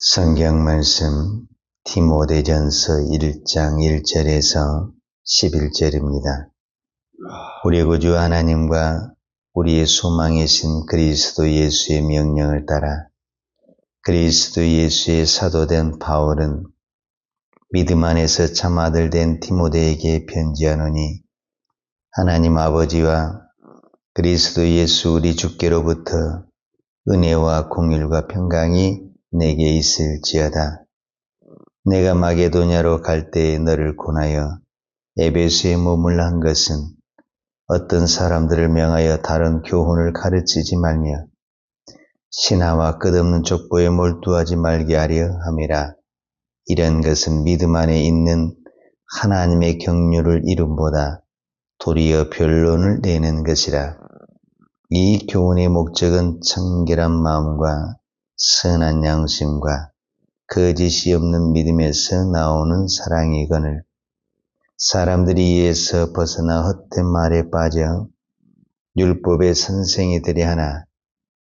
성경 말씀 디모데전서 1장 1절에서 11절입니다. 우리 구주 하나님과 우리의 소망이신 그리스도 예수의 명령을 따라 그리스도 예수의 사도된 바울은 믿음 안에서 참 아들 된 디모데에게 편지하노니 하나님 아버지와 그리스도 예수 우리 주께로부터 은혜와 공율과 평강이 내게 있을지어다. 내가 마게도냐로 갈 때에 너를 권하여 에베소에 머물라 한 것은 어떤 사람들을 명하여 다른 교훈을 가르치지 말며 신하와 끝없는 족보에 몰두하지 말게 하려 함이라. 이런 것은 믿음 안에 있는 하나님의 경륜을 이름보다 도리어 변론을 내는 것이라. 이 교훈의 목적은 청결한 마음과 선한 양심과 거짓이 없는 믿음에서 나오는 사랑이거늘 사람들이 이에서 벗어나 헛된 말에 빠져 율법의 선생이 되려 하나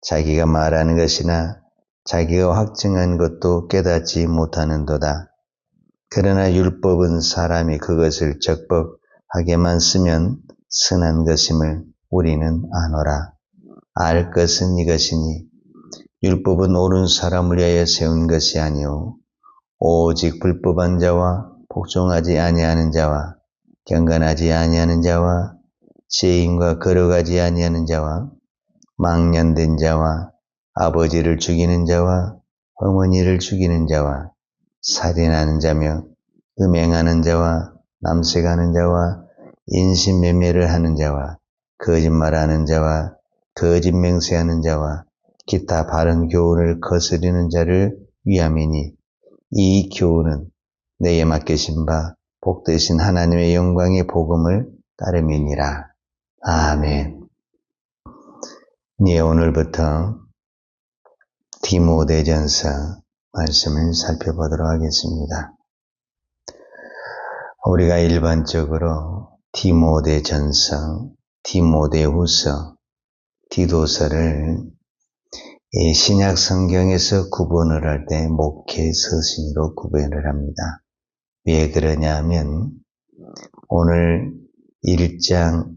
자기가 말하는 것이나 자기가 확증한 것도 깨닫지 못하는도다. 그러나 율법은 사람이 그것을 적법하게만 쓰면 선한 것임을 우리는 아노라. 알 것은 이것이니 율법은 옳은 사람을 위하여 세운 것이 아니오 오직 불법한 자와 복종하지 아니하는 자와 경건하지 아니하는 자와 죄인과 걸어가지 아니하는 자와 망년된 자와 아버지를 죽이는 자와 어머니를 죽이는 자와 살인하는 자며 음행하는 자와 남색하는 자와 인신매매를 하는 자와 거짓말하는 자와 거짓 맹세하는 자와 기타 바른 교훈을 거스르는 자를 위함이니 이 교훈은 내게 맡기신 바 복되신 하나님의 영광의 복음을 따름이니라. 아멘. 네, 오늘부터 디모데전서 말씀을 살펴보도록 하겠습니다. 우리가 일반적으로 디모데전서, 디모데후서, 디도서를 신약 성경에서 구분을 할 때 목회 서신으로 구분을 합니다. 왜 그러냐 하면 오늘 1장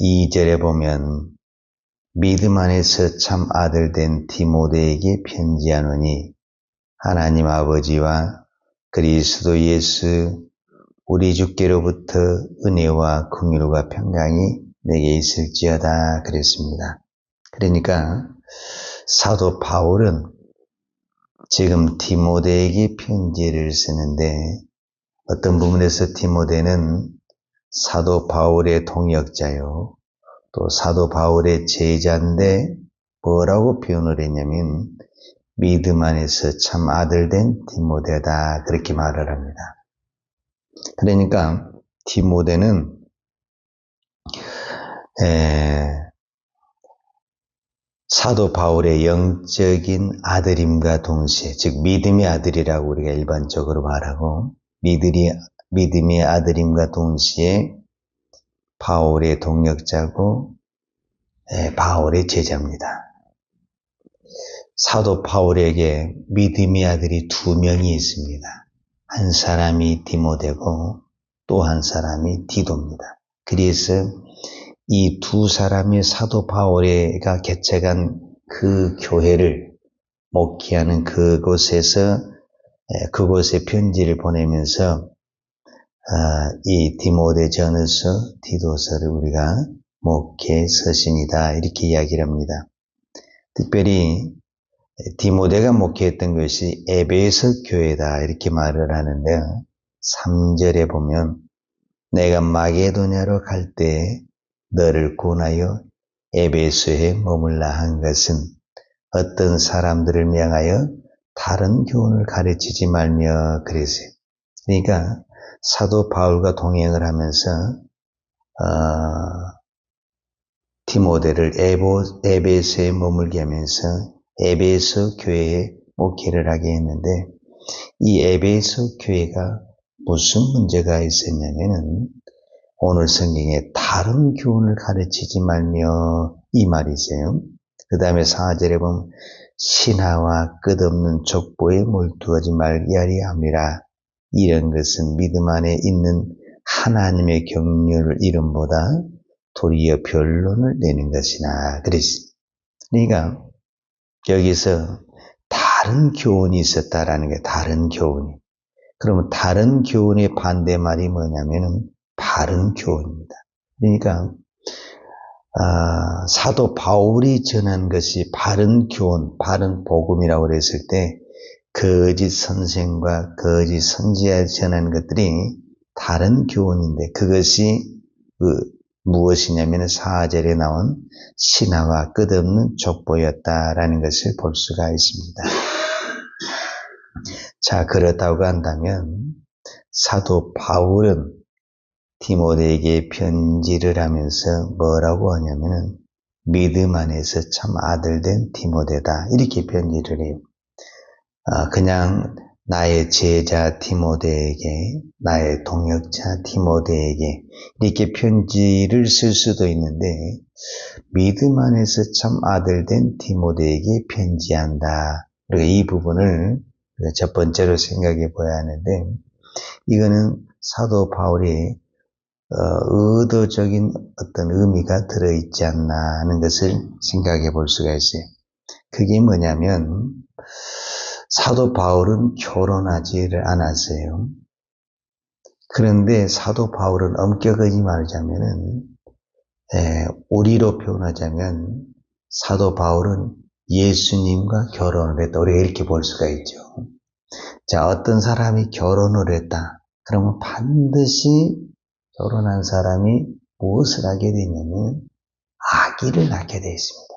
2절에 보면 믿음 안에서 참 아들 된 디모데에게 편지하노니 하나님 아버지와 그리스도 예수 우리 주께로부터 은혜와 긍휼과 평강이 내게 있을지어다 그랬습니다. 그러니까 사도 바울은 지금 디모데에게 편지를 쓰는데 어떤 부분에서 디모데는 사도 바울의 동역자요 또 사도 바울의 제자인데 뭐라고 표현을 했냐면 믿음 안에서 참 아들 된 디모데다 그렇게 말을 합니다. 그러니까 디모데는 사도 바울의 영적인 아들임과 동시에 즉 믿음의 아들이라고 우리가 일반적으로 말하고 믿음의 아들임과 동시에 바울의 동역자고 바울의 제자입니다. 사도 바울에게 믿음의 아들이 2명이 있습니다. 한 사람이 디모데고 또 한 사람이 디도입니다. 그래서 이 두 사람이 사도 바울이가 개척한 그 교회를 목회하는 그곳에 편지를 보내면서 이 디모데전서, 디도서를 우리가 목회 서신이다 이렇게 이야기를 합니다. 특별히 디모데가 목회했던 것이 에베소 교회다 이렇게 말을 하는데 3절에 보면 내가 마게도냐로 갈 때 너를 권하여 에베소에 머물라 한 것은 어떤 사람들을 명하여 다른 교훈을 가르치지 말며 그랬어요. 그러니까 사도 바울과 동행을 하면서 디모데를 에베소에 머물게 하면서 에베소 교회에 목회를 하게 했는데 이 에베소 교회가 무슨 문제가 있었냐면은 오늘 성경에 다른 교훈을 가르치지 말며 이 말이 있어요. 그 다음에 4절에 보면 신하와 끝없는 족보에 몰두하지 말게 함이라. 이런 것은 믿음 안에 있는 하나님의 경륜을 이름보다 도리어 변론을 내는 것이나 그랬습니다. 그러니까 여기서 다른 교훈이 있었다라는 게 다른 교훈이. 그러면 다른 교훈의 반대말이 뭐냐면은 바른 교훈입니다. 그러니까 사도 바울이 전한 것이 바른 교훈, 바른 복음이라고 그랬을 때 거짓 선생과 거짓 선지자가 전한 것들이 다른 교훈인데 그것이 무엇이냐면 4절에 나온 신하와 끝없는 족보였다라는 것을 볼 수가 있습니다. 자, 그렇다고 한다면 사도 바울은 디모데에게 편지를 하면서 뭐라고 하냐면은 믿음 안에서 참 아들된 디모데다 이렇게 편지를 해요. 그냥 나의 제자 디모데에게, 나의 동역자 디모데에게 이렇게 편지를 쓸 수도 있는데 믿음 안에서 참 아들된 디모데에게 편지한다. 그리고 이 부분을 첫 번째로 생각해 봐야 하는데 이거는 사도 바울이 의도적인 어떤 의미가 들어있지 않나 하는 것을 생각해 볼 수가 있어요. 그게 뭐냐면 사도 바울은 결혼하지를 않았어요. 그런데 사도 바울은 엄격하게 말하자면은 우리로 표현하자면 사도 바울은 예수님과 결혼을 했다. 우리가 이렇게 볼 수가 있죠. 자, 어떤 사람이 결혼을 했다. 그러면 반드시 결혼한 사람이 무엇을 하게 되냐면 아기를 낳게 되어 있습니다.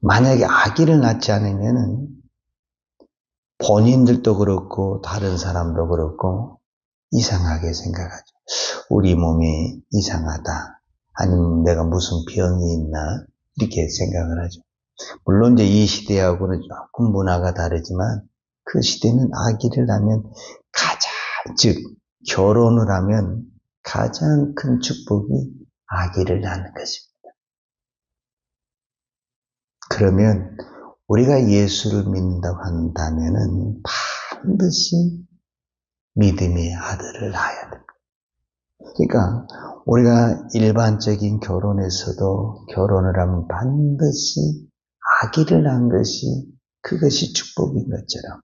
만약에 아기를 낳지 않으면 본인들도 그렇고 다른 사람도 그렇고 이상하게 생각하죠. 우리 몸이 이상하다. 아니면 내가 무슨 병이 있나 이렇게 생각을 하죠. 물론 이제 이 시대하고는 조금 문화가 다르지만 그 시대는 아기를 낳으면 즉 결혼을 하면 가장 큰 축복이 아기를 낳는 것입니다. 그러면 우리가 예수를 믿는다고 한다면은 반드시 믿음의 아들을 낳아야 됩니다. 그러니까 우리가 일반적인 결혼에서도 결혼을 하면 반드시 아기를 낳은 것이 그것이 축복인 것처럼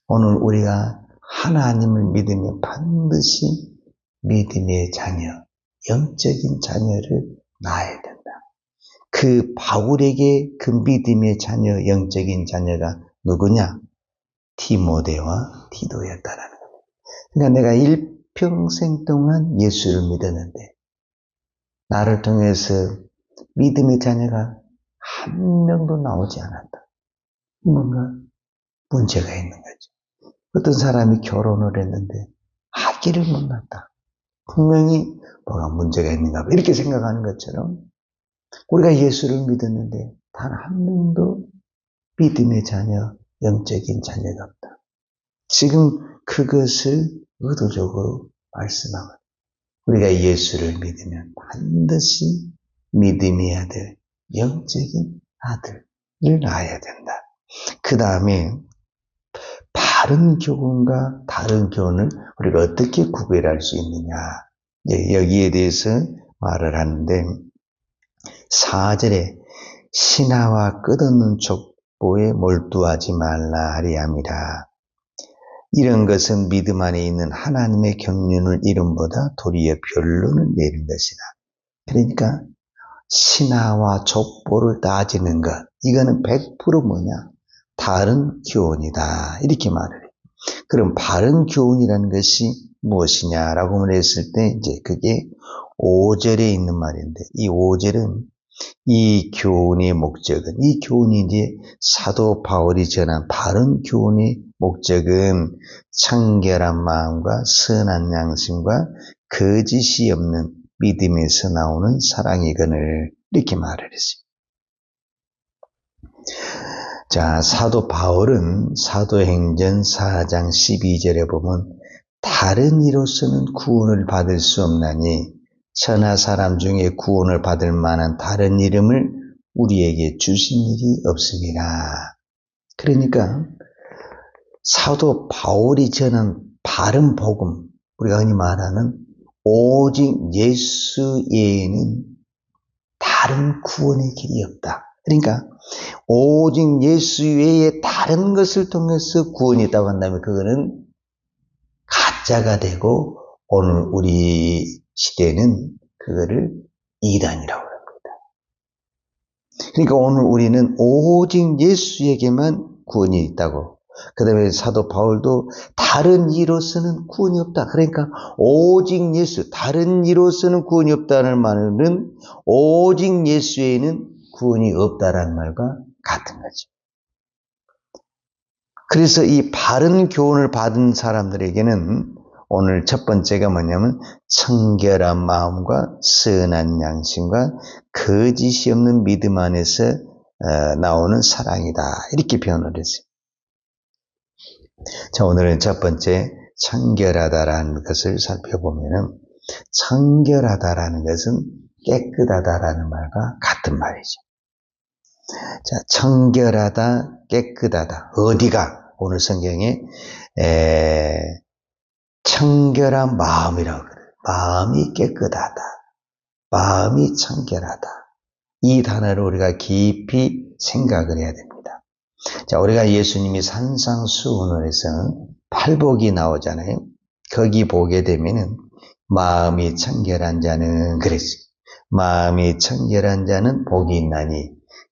오늘 우리가 하나님을 믿으면 반드시 믿음의 자녀, 영적인 자녀를 낳아야 된다. 그 바울에게 그 믿음의 자녀, 영적인 자녀가 누구냐? 디모데와 디도였다라는 겁니다. 그러니까 내가 일평생 동안 예수를 믿었는데 나를 통해서 믿음의 자녀가 한 명도 나오지 않았다. 뭔가 문제가 있는 거죠. 어떤 사람이 결혼을 했는데 아기를 못 낳았다. 분명히 뭐가 문제가 있는가 봐. 이렇게 생각하는 것처럼 우리가 예수를 믿었는데 단 한 명도 믿음의 자녀, 영적인 자녀가 없다. 지금 그것을 의도적으로 말씀하고 우리가 예수를 믿으면 반드시 믿음의 아들, 영적인 아들을 낳아야 된다. 그 다음에 바른 교훈과 다른 교훈을 우리가 어떻게 구별할 수 있느냐. 여기에 대해서 말을 하는데 4절에 신하와 끝없는 족보에 몰두하지 말라 하리함이라. 이런 것은 믿음 안에 있는 하나님의 경륜을 이름보다 도리어 변론을 내는 것이다. 그러니까 신하와 족보를 따지는 것, 이거는 100% 뭐냐? 다른 교훈이다. 이렇게 말을 해요. 그럼 바른 교훈이라는 것이 무엇이냐라고 말했을 때 이제 그게 5절에 있는 말인데 이 5절은 이 교훈의 목적은 이 교훈이 이제 사도 바울이 전한 바른 교훈의 목적은 청결한 마음과 선한 양심과 거짓이 없는 믿음에서 나오는 사랑이거늘 이렇게 말을 했습니다. 자, 사도 바울은 사도행전 4장 12절에 보면 다른 이로서는 구원을 받을 수 없나니 천하 사람 중에 구원을 받을 만한 다른 이름을 우리에게 주신 일이 없습니다. 그러니까 사도 바울이 전한 바른 복음, 우리가 흔히 말하는 오직 예수 외에는 다른 구원의 길이 없다. 그러니까 오직 예수 외에 다른 것을 통해서 구원이 있다고 한다면 그거는 가짜가 되고 오늘 우리 시대는 그거를 이단이라고 합니다. 그러니까 오늘 우리는 오직 예수에게만 구원이 있다고. 그 다음에 사도 바울도 다른 이로서는 구원이 없다. 그러니까 오직 예수, 다른 이로서는 구원이 없다는 말은 오직 예수에는 구원이 없다라는 말과 같은 거죠. 그래서 이 바른 교훈을 받은 사람들에게는 오늘 첫 번째가 뭐냐면 청결한 마음과 선한 양심과 거짓이 없는 믿음 안에서 나오는 사랑이다. 이렇게 표현을 했어요. 자, 오늘은 첫 번째 청결하다라는 것을 살펴보면은 청결하다라는 것은 깨끗하다라는 말과 같은 말이죠. 자, 청결하다, 깨끗하다. 어디가? 오늘 성경에 청결한 마음이라고 그래요. 마음이 깨끗하다. 마음이 청결하다. 이 단어를 우리가 깊이 생각을 해야 됩니다. 자, 우리가 예수님이 산상수훈에서 팔복이 나오잖아요. 거기 보게 되면은 마음이 청결한 자는 그랬어요. 마음이 청결한 자는 복이 있나니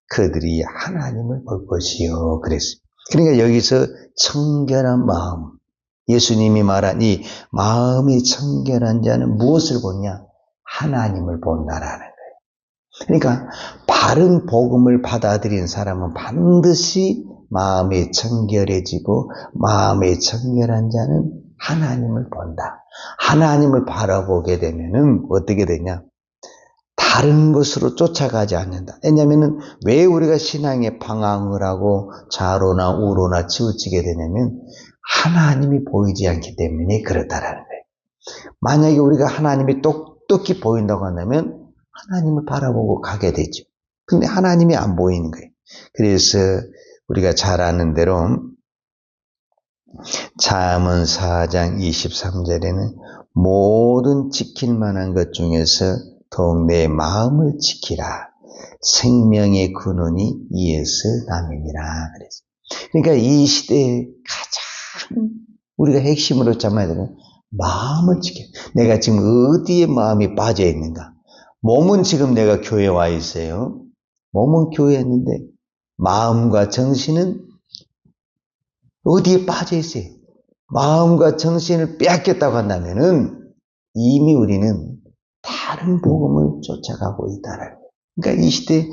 그들이 하나님을 볼 것이요. 그랬어요. 그러니까 여기서 청결한 마음, 예수님이 말한 이 마음이 청결한 자는 무엇을 보냐? 하나님을 본다라는 거예요. 그러니까 바른 복음을 받아들인 사람은 반드시 마음이 청결해지고 마음이 청결한 자는 하나님을 본다. 하나님을 바라보게 되면은 어떻게 되냐? 다른 것으로 쫓아가지 않는다. 왜냐하면 왜 우리가 신앙에 방황을 하고 좌로나 우로나 치우치게 되냐면 하나님이 보이지 않기 때문에 그렇다라는 거예요. 만약에 우리가 하나님이 똑똑히 보인다고 한다면 하나님을 바라보고 가게 되죠. 근데 하나님이 안 보이는 거예요. 그래서 우리가 잘 아는 대로 잠언 4장 23절에는 모든 지킬 만한 것 중에서 더욱 내 마음을 지키라. 생명의 근원이 이에서 남이니라. 그랬어요. 그러니까 이 시대에 가장 우리가 핵심으로 잡아야 되는 마음을 지켜. 내가 지금 어디에 마음이 빠져 있는가? 몸은 지금 내가 교회에 와 있어요. 몸은 교회에 있는데 마음과 정신은 어디에 빠져 있어요? 마음과 정신을 빼앗겼다고 한다면은 이미 우리는 다른 복음을 쫓아가고 있다라는 거예요. 그러니까 이 시대에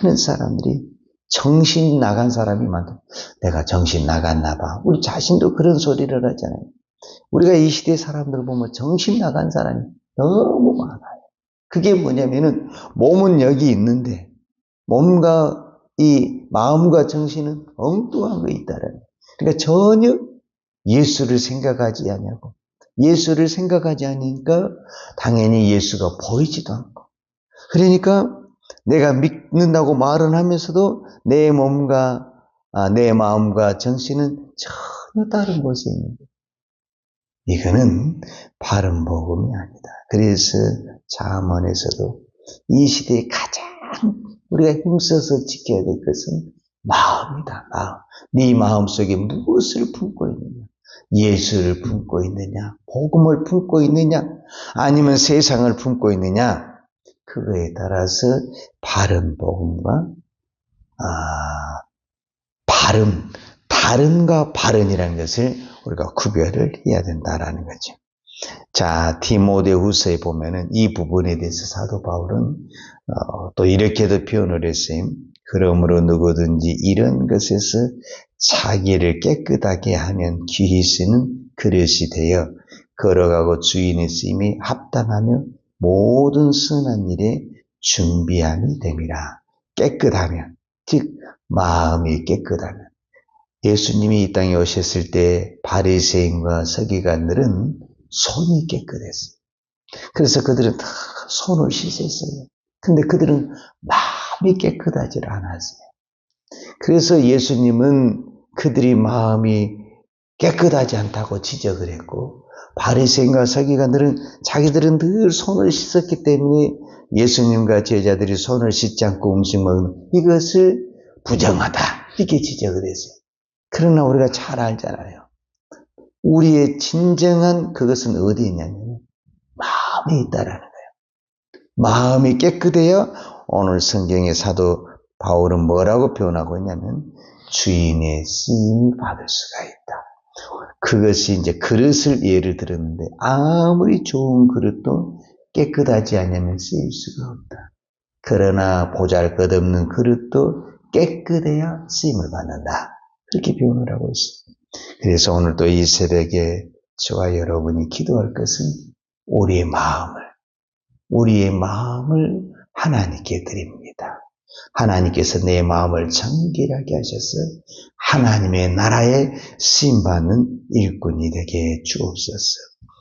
많은 사람들이 정신 나간 사람이 많다. 내가 정신 나갔나 봐. 우리 자신도 그런 소리를 하잖아요. 우리가 이 시대 사람들 보면 정신 나간 사람이 너무 많아요. 그게 뭐냐면은 몸은 여기 있는데 몸과 이 마음과 정신은 엉뚱한 거 있다라는 거예요. 그러니까 전혀 예수를 생각하지 않냐고. 예수를 생각하지 않으니까 당연히 예수가 보이지도 않고. 그러니까 내가 믿는다고 말은 하면서도 내 몸과 내 마음과 정신은 전혀 다른 곳에 있는 거예요. 이거는 바른 복음이 아니다. 그래서 잠언에서도 이 시대에 가장 우리가 힘써서 지켜야 될 것은 마음이다. 마음. 네 마음속에 무엇을 품고 있느냐? 예수를 품고 있느냐? 복음을 품고 있느냐? 아니면 세상을 품고 있느냐? 그거에 따라서 바른 복음과 다른과 바른이라는 것을 우리가 구별을 해야 된다라는 거죠. 자, 디모데후서에 보면은 이 부분에 대해서 사도 바울은 또 이렇게도 표현을 했어요. 그러므로 누구든지 이런 것에서 자기를 깨끗하게 하면 귀히 쓰는 그릇이 되어 걸어가고 주인의 쓰임에 합당하며 모든 선한 일에 준비함이 됨이라. 깨끗하면, 즉 마음이 깨끗하면. 예수님이 이 땅에 오셨을 때 바리새인과 서기관들은 손이 깨끗했어요. 그래서 그들은 다 손을 씻었어요. 근데 그들은 마음이 깨끗하지 않았어요. 그래서 예수님은 그들이 마음이 깨끗하지 않다고 지적을 했고, 바리새인과 서기관들은 자기들은 늘 손을 씻었기 때문에 예수님과 제자들이 손을 씻지 않고 음식 먹는 이것을 부정하다 이렇게 지적을 했어요. 그러나 우리가 잘 알잖아요. 우리의 진정한 그것은 어디에 있냐면 마음에 있다라는 거예요. 마음이 깨끗해야 오늘 성경의 사도 바울은 뭐라고 표현하고 있냐면 주인의 쓰임을 받을 수가 있다. 그것이 이제 그릇을 예를 들었는데 아무리 좋은 그릇도 깨끗하지 않으면 쓰일 수가 없다. 그러나 보잘것없는 그릇도 깨끗해야 쓰임을 받는다. 그렇게 표현을 하고 있습니다. 그래서 오늘 또 이 새벽에 저와 여러분이 기도할 것은 우리의 마음을 하나님께 드립니다. 하나님께서 내 마음을 정결하게 하셔서 하나님의 나라에 쓰임받는 일꾼이 되게 주옵소서.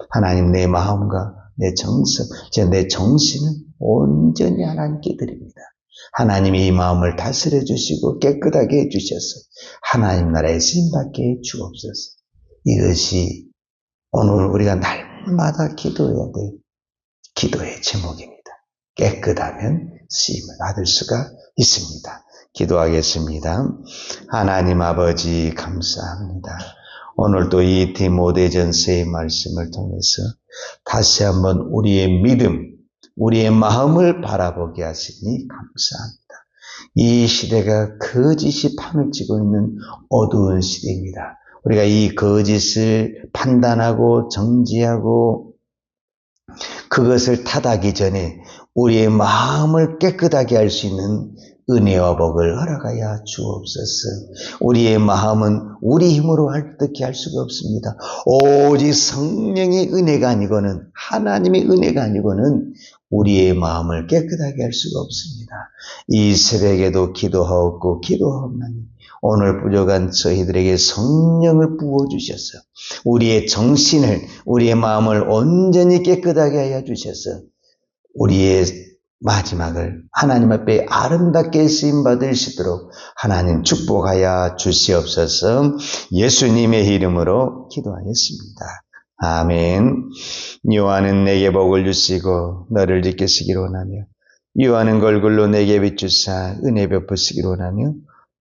하나님 내 마음과 내 정신을 온전히 하나님께 드립니다. 하나님이 이 마음을 다스려 주시고 깨끗하게 해주셔서 하나님 나라에 쓰임받게 주옵소서. 이것이 오늘 우리가 날마다 기도해야 될 기도의 제목입니다. 깨끗하면 쓰임을 받을 수가 있습니다. 기도하겠습니다. 하나님 아버지 감사합니다. 오늘도 이 디모데전서의 말씀을 통해서 다시 한번 우리의 믿음, 우리의 마음을 바라보게 하시니 감사합니다. 이 시대가 거짓이 판을 치고 있는 어두운 시대입니다. 우리가 이 거짓을 판단하고 정지하고 그것을 탓하기 전에 우리의 마음을 깨끗하게 할 수 있는 은혜와 복을 허락하여 주옵소서. 우리의 마음은 우리 힘으로 어떻게 할 수가 없습니다. 오직 성령의 은혜가 아니고는 하나님의 은혜가 아니고는 우리의 마음을 깨끗하게 할 수가 없습니다. 이 새벽에도 기도하옵고 기도하옵나니 오늘 부족한 저희들에게 성령을 부어주셔서 우리의 정신을 우리의 마음을 온전히 깨끗하게 하여 주셔서 우리의 마지막을 하나님 앞에 아름답게 쓰임받을 수 있도록 하나님 축복하여 주시옵소서. 예수님의 이름으로 기도하였습니다. 아멘. 여호와는 내게 복을 주시고 너를 지키시기를 원하며 여호와는 얼굴로 내게 비추사 은혜 베푸시기를 원하며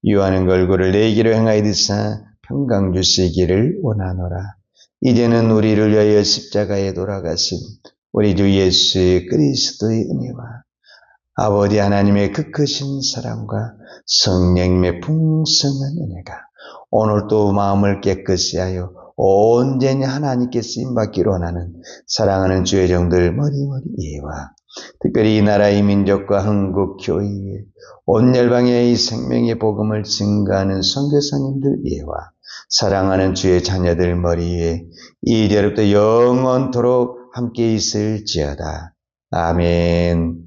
여호와는 얼굴을 내게로 행하여 드사 평강 주시기를 원하노라. 이제는 우리를 위하여 십자가에 돌아가신 우리 주 예수 그리스도의 은혜와 아버지 하나님의 그 크신 사랑과 성령님의 풍성한 은혜가 오늘도 마음을 깨끗이 하여 온전히 하나님께 쓰임받기로 원하는 사랑하는 주의 종들 머리머리 예와 특별히 이 나라의 민족과 한국 교회에 온 열방의 이 생명의 복음을 증거하는 선교사님들 예와 사랑하는 주의 자녀들 머리에 이제부터 영원토록 함께 있을지어다. 아멘.